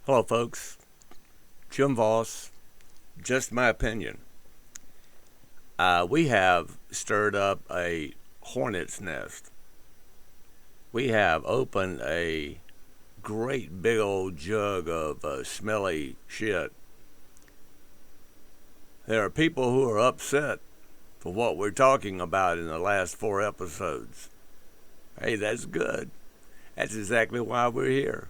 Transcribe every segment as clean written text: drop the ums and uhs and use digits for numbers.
Hello, folks. Jim Voss. Just my opinion. We have stirred up a hornet's nest. We have opened a great big old jug of smelly shit. There are people who are upset for what we're talking about in the last 4 episodes. Hey, that's good. That's exactly why we're here.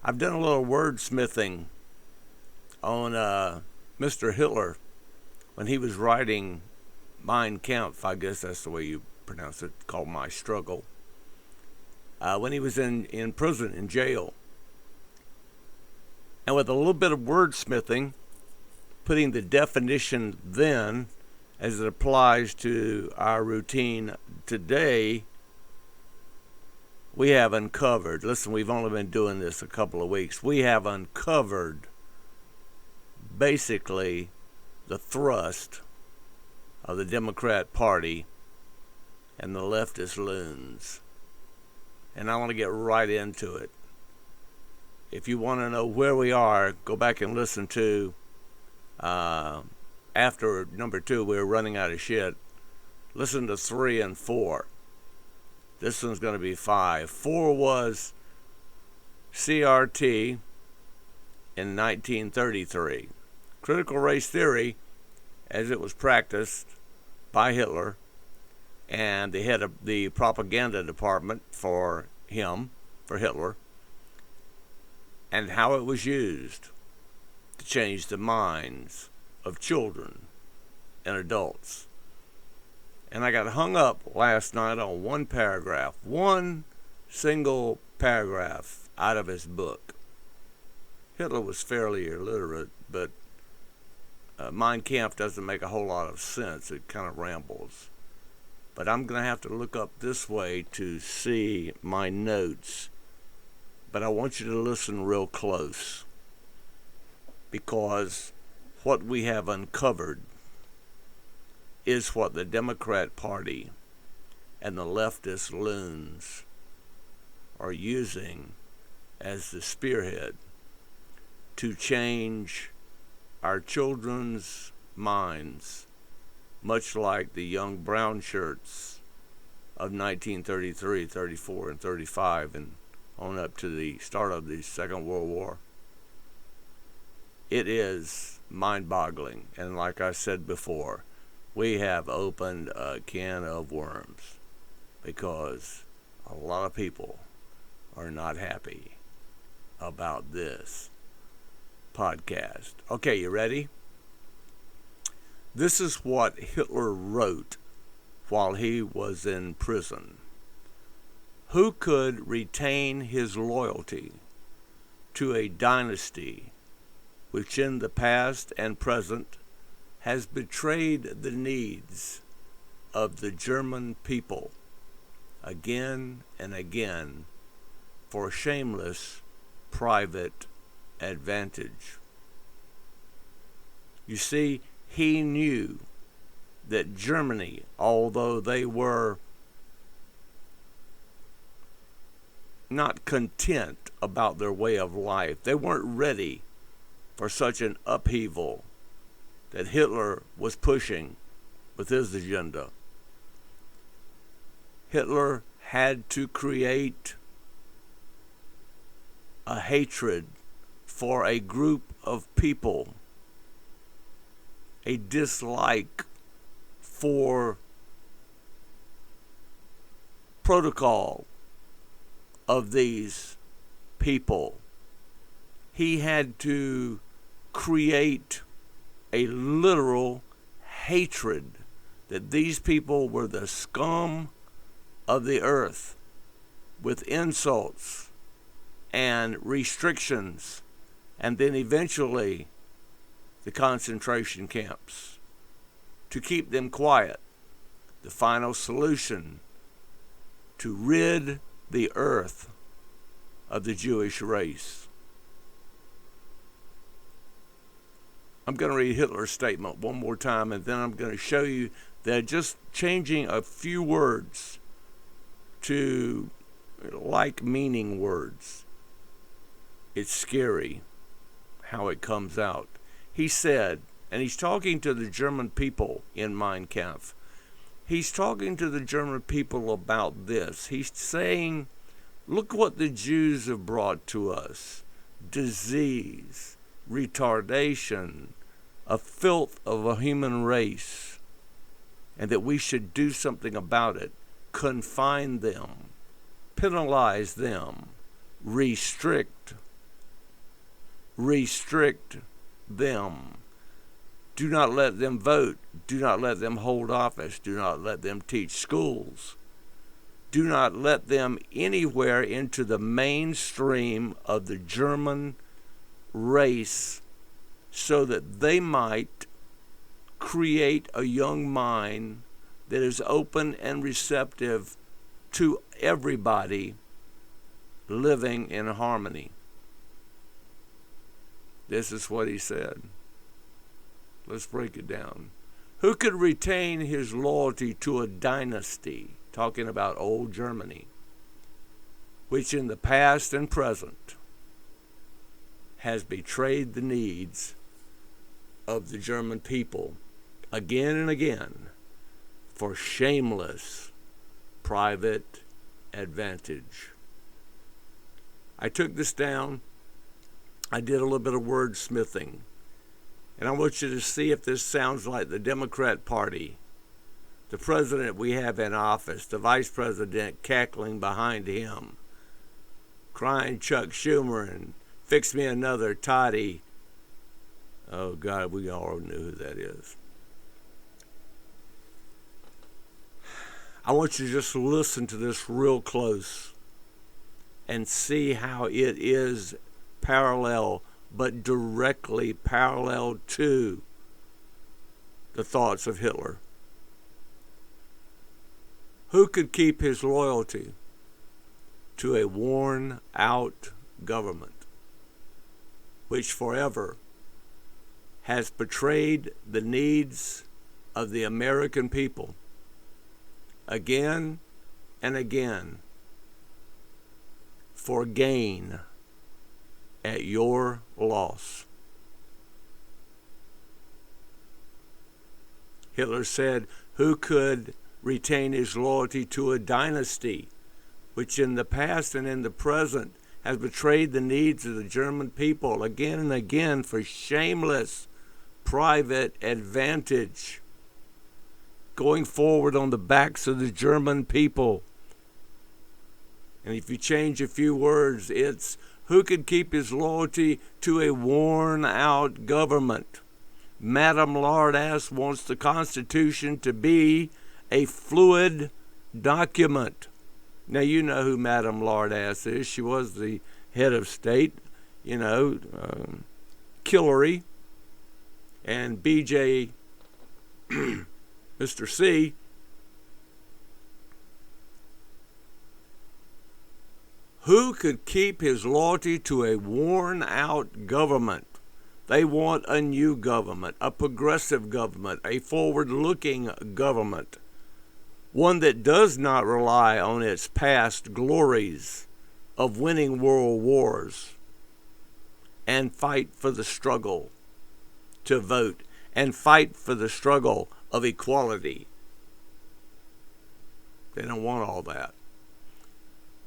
I've done a little wordsmithing on Mr. Hitler when he was writing Mein Kampf, I guess that's the way you pronounce it, called My Struggle. When he was in prison, in jail. And with a little bit of wordsmithing, putting the definition then as it applies to our routine today, we have uncovered, listen, we've only been doing this a couple of weeks, we have uncovered basically the thrust of the Democrat Party and the leftist loons. And I want to get right into it. If you want to know where we are, go back and listen to, after number 2, we were running out of shit. Listen to 3 and 4. This one's going to be 5. 4 was CRT in 1933. Critical race theory, as it was practiced by Hitler and the head of the propaganda department for Hitler, and how it was used to change the minds of children and adults. And I got hung up last night on one single paragraph out of his book. Hitler was fairly illiterate, but Mein Kampf doesn't make a whole lot of sense. It kind of rambles. But I'm going to have to look up this way to see my notes. But I want you to listen real close, because what we have uncovered is what the Democrat Party and the leftist loons are using as the spearhead to change our children's minds, much like the young brown shirts of 1933, 34, and 35, and on up to the start of the Second World War. It is mind-boggling, and like I said before, we have opened a can of worms because a lot of people are not happy about this podcast. Okay, you ready? This is what Hitler wrote while he was in prison. Who could retain his loyalty to a dynasty which in the past and present has betrayed the needs of the German people again and again for shameless private advantage? You see, he knew that Germany, although they were not content about their way of life, they weren't ready for such an upheaval that Hitler was pushing with his agenda. Hitler had to create a hatred for a group of people, a dislike for protocol of these people. He had to create a literal hatred that these people were the scum of the earth, with insults and restrictions, and then eventually the concentration camps to keep them quiet. The final solution to rid the earth of the Jewish race. I'm going to read Hitler's statement one more time, and then I'm going to show you that just changing a few words to like meaning words It's scary how it comes out. He said, and he's talking to the German people in Mein Kampf. He's talking to the German people about this. He's saying, look what the Jews have brought to us. Disease, retardation, a filth of a human race, and that we should do something about it. Confine them, penalize them, restrict them. Do not let them vote. Do not let them hold office. Do not let them teach schools. Do not let them anywhere into the mainstream of the German race, so that they might create a young mind that is open and receptive to everybody living in harmony. This is what he said. Let's break it down. Who could retain his loyalty to a dynasty, talking about old Germany, which in the past and present has betrayed the needs of the German people again and again for shameless private advantage? I took this down. I did a little bit of wordsmithing. And I want you to see if this sounds like the Democrat Party. The president we have in office, the vice president cackling behind him, crying Chuck Schumer and fix me another toddy. Oh, God, we all knew who that is. I want you to just listen to this real close and see how it is parallel, but directly parallel to the thoughts of Hitler. Who could keep his loyalty to a worn-out government which forever has betrayed the needs of the American people again and again for gain at your loss? Hitler said, who could retain his loyalty to a dynasty which in the past and in the present has betrayed the needs of the German people again and again for shameless private advantage, going forward on the backs of the German people? And if you change a few words, it's who could keep his loyalty to a worn-out government? Madame Lardass wants the Constitution to be a fluid document. Now, you know who Madame Lardass is. She was the head of state, Hillary, and BJ, Mr. C, who could keep his loyalty to a worn-out government? They want a new government, a progressive government, a forward-looking government, one that does not rely on its past glories of winning world wars and fight for the struggle to vote and fight for the struggle of equality. They don't want all that.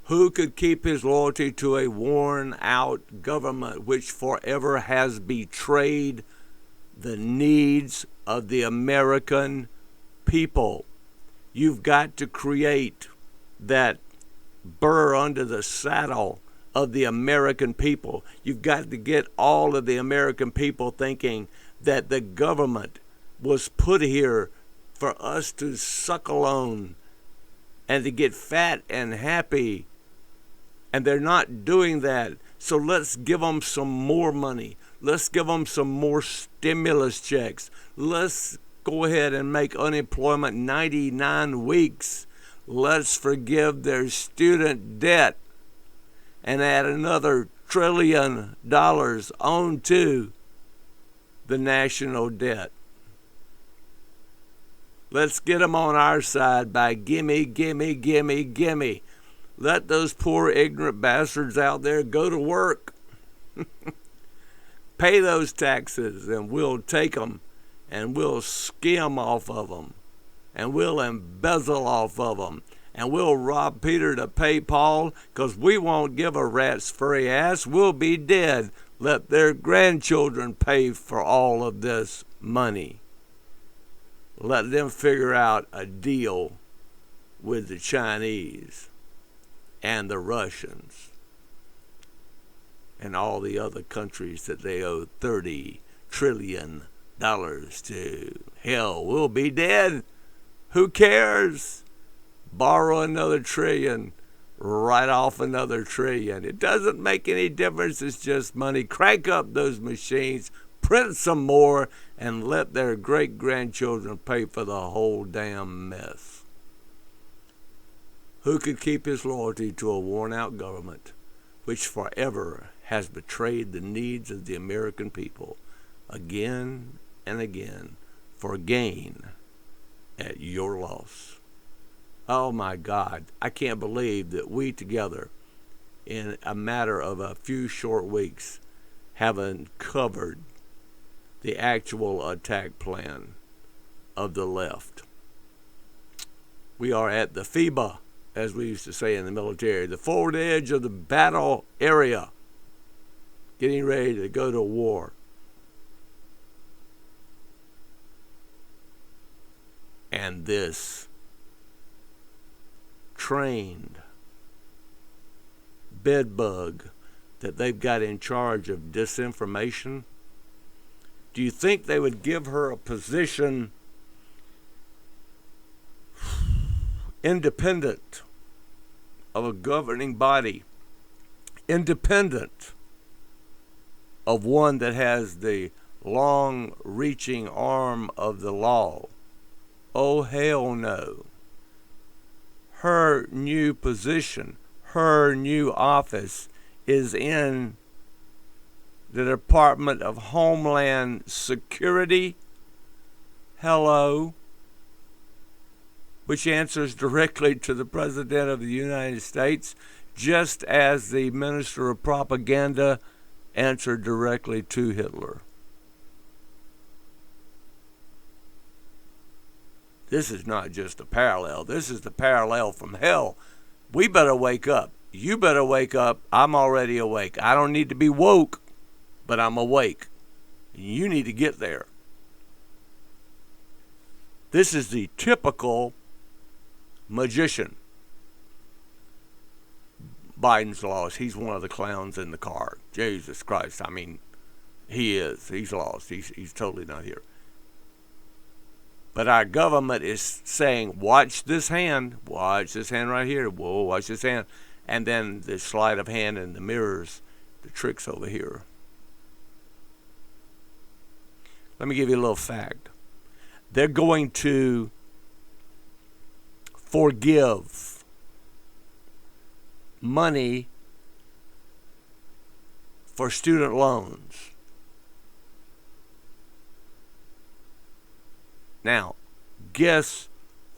Who could keep his loyalty to a worn-out government which forever has betrayed the needs of the American people? You've got to create that burr under the saddle of the American people. You've got to get all of the American people thinking that the government was put here for us to suckle on and to get fat and happy. And they're not doing that. So let's give them some more money. Let's give them some more stimulus checks. Let's go ahead and make unemployment 99 weeks. Let's forgive their student debt and add another $1 trillion onto the national debt. Let's get them on our side by gimme, gimme, gimme, gimme. Let those poor ignorant bastards out there go to work. Pay those taxes and we'll take them and we'll skim off of them and we'll embezzle off of them and we'll rob Peter to pay Paul, because we won't give a rat's furry ass. We'll be dead. Let their grandchildren pay for all of this money. Let them figure out a deal with the Chinese and the Russians and all the other countries that they owe $30 trillion to. Hell, we'll be dead. Who cares? Borrow another trillion, write off another trillion. It doesn't make any difference. It's just money. Crank up those machines, print some more, and let their great-grandchildren pay for the whole damn mess. Who could keep his loyalty to a worn-out government which forever has betrayed the needs of the American people again and again for gain at your loss? Oh my God, I can't believe that we together, in a matter of a few short weeks, have uncovered the actual attack plan of the left. We are at the FEBA, as we used to say in the military, the forward edge of the battle area, getting ready to go to war. And this trained bedbug that they've got in charge of disinformation, do you think they would give her a position independent of a governing body, independent of one that has the long-reaching arm of the law? Oh, hell no. Her new position, her new office is in the Department of Homeland Security. Hello. Which answers directly to the President of the United States, just as the Minister of Propaganda answered directly to Hitler. This is not just a parallel. This is the parallel from hell. We better wake up. You better wake up. I'm already awake. I don't need to be woke, but I'm awake. You need to get there. This is the typical magician. Biden's lost. He's one of the clowns in the car. Jesus Christ. I mean, he is. He's lost. He's totally not here. But our government is saying, watch this hand. Watch this hand right here. Whoa, watch this hand. And then the sleight of hand and the mirrors, the tricks over here. Let me give you a little fact. They're going to forgive money for student loans. Now, guess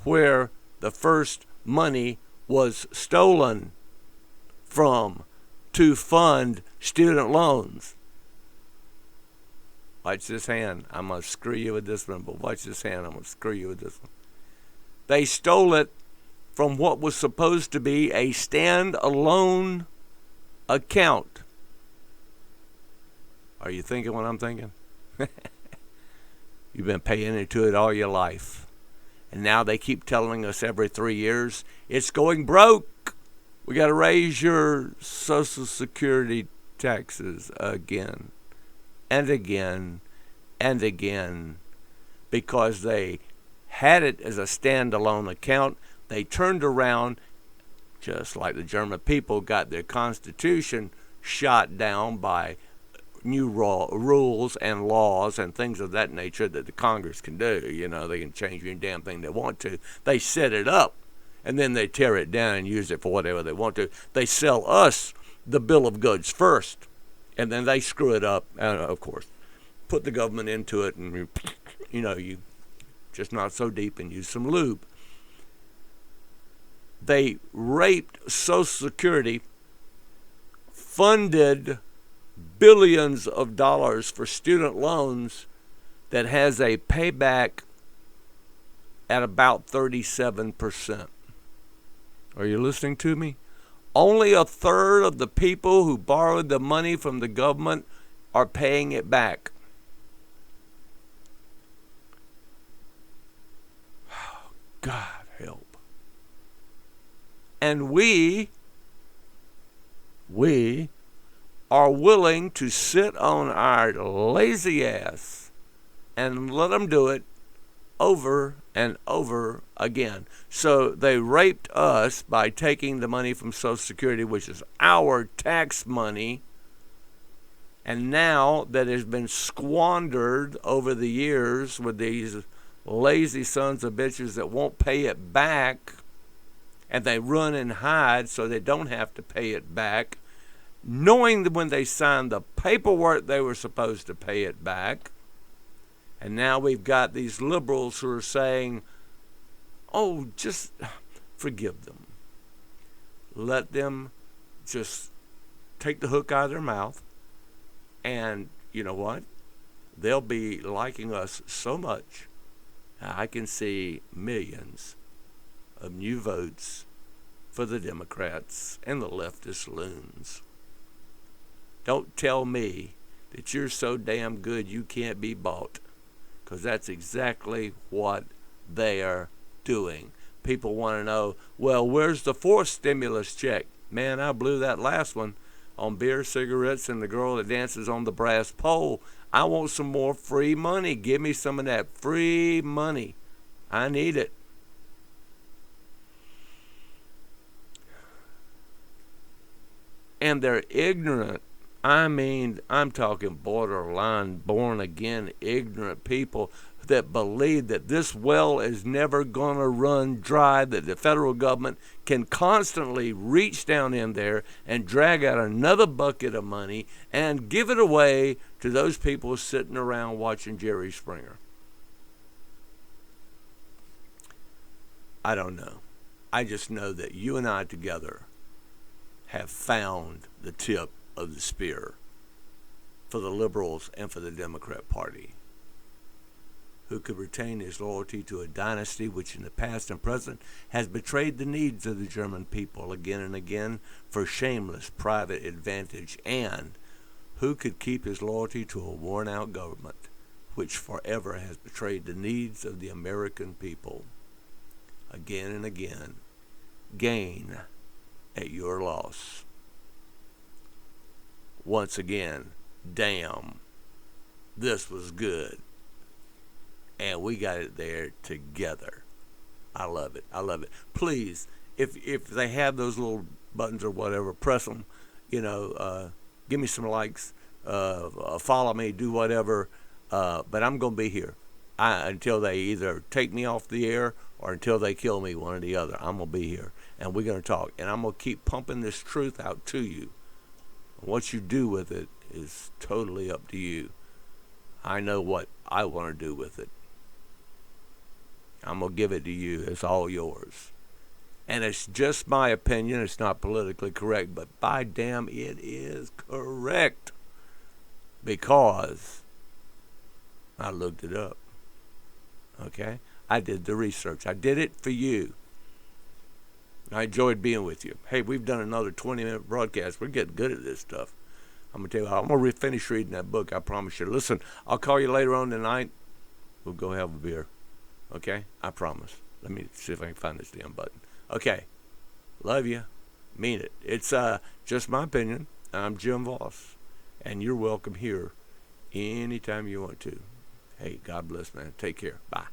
where the first money was stolen from to fund student loans? Watch this hand. I'm going to screw you with this one, but watch this hand. I'm going to screw you with this one. They stole it from what was supposed to be a stand-alone account. Are you thinking what I'm thinking? You've been paying into it all your life. And now they keep telling us every 3 years, it's going broke. We got to raise your Social Security taxes again and again and again, because they had it as a standalone account. They turned around, just like the German people got their constitution shot down by new rules and laws and things of that nature that the Congress can do. You know, they can change any damn thing they want to. They set it up, and then they tear it down and use it for whatever they want to. They sell us the bill of goods first, and then they screw it up, and of course, put the government into it, and you just not so deep and use some lube. They raped Social Security, funded billions of dollars for student loans that has a payback at about 37%. Are you listening to me? Only a third of the people who borrowed the money from the government are paying it back. God help. And we are willing to sit on our lazy ass and let them do it over and over again. So they raped us by taking the money from Social Security, which is our tax money, and now that has been squandered over the years with these lazy sons of bitches that won't pay it back, and they run and hide so they don't have to pay it back, knowing that when they signed the paperwork they were supposed to pay it back. And now we've got these liberals who are saying, oh, just forgive them. Let them just take the hook out of their mouth. And you know what? They'll be liking us so much. I can see millions of new votes for the Democrats and the leftist loons. Don't tell me that you're so damn good you can't be bought, because that's exactly what they are doing. People want to know, well, where's the fourth stimulus check? Man, I blew that last one on beer, cigarettes, and the girl that dances on the brass pole. I want some more free money. Give me some of that free money. I need it. And they're ignorant. I mean, I'm talking borderline born-again ignorant people that believe that this well is never going to run dry, that the federal government can constantly reach down in there and drag out another bucket of money and give it away to those people sitting around watching Jerry Springer. I don't know. I just know that you and I together have found the tip of the spear for the liberals and for the Democrat Party, who could retain his loyalty to a dynasty which in the past and present has betrayed the needs of the German people again and again for shameless private advantage, and who could keep his loyalty to a worn-out government which forever has betrayed the needs of the American people again and again, gain at your loss. Once again, damn, this was good. And we got it there together. I love it. I love it. Please, if they have those little buttons or whatever, press them. You know, give me some likes. Follow me. Do whatever. But I'm going to be here until they either take me off the air or until they kill me, one or the other. I'm going to be here. And we're going to talk. And I'm going to keep pumping this truth out to you. What you do with it is totally up to you. I know what I want to do with it. I'm going to give it to you. It's all yours. And it's just my opinion. It's not politically correct, but by damn, it is correct. Because I looked it up. Okay? I did the research. I did it for you. I enjoyed being with you. Hey, we've done another 20-minute broadcast. We're getting good at this stuff. I'm going to tell you, I'm going to finish reading that book, I promise you. Listen, I'll call you later on tonight. We'll go have a beer. Okay? I promise. Let me see if I can find this damn button. Okay. Love you. Mean it. It's just my opinion. I'm Jim Voss. And you're welcome here anytime you want to. Hey, God bless, man. Take care. Bye.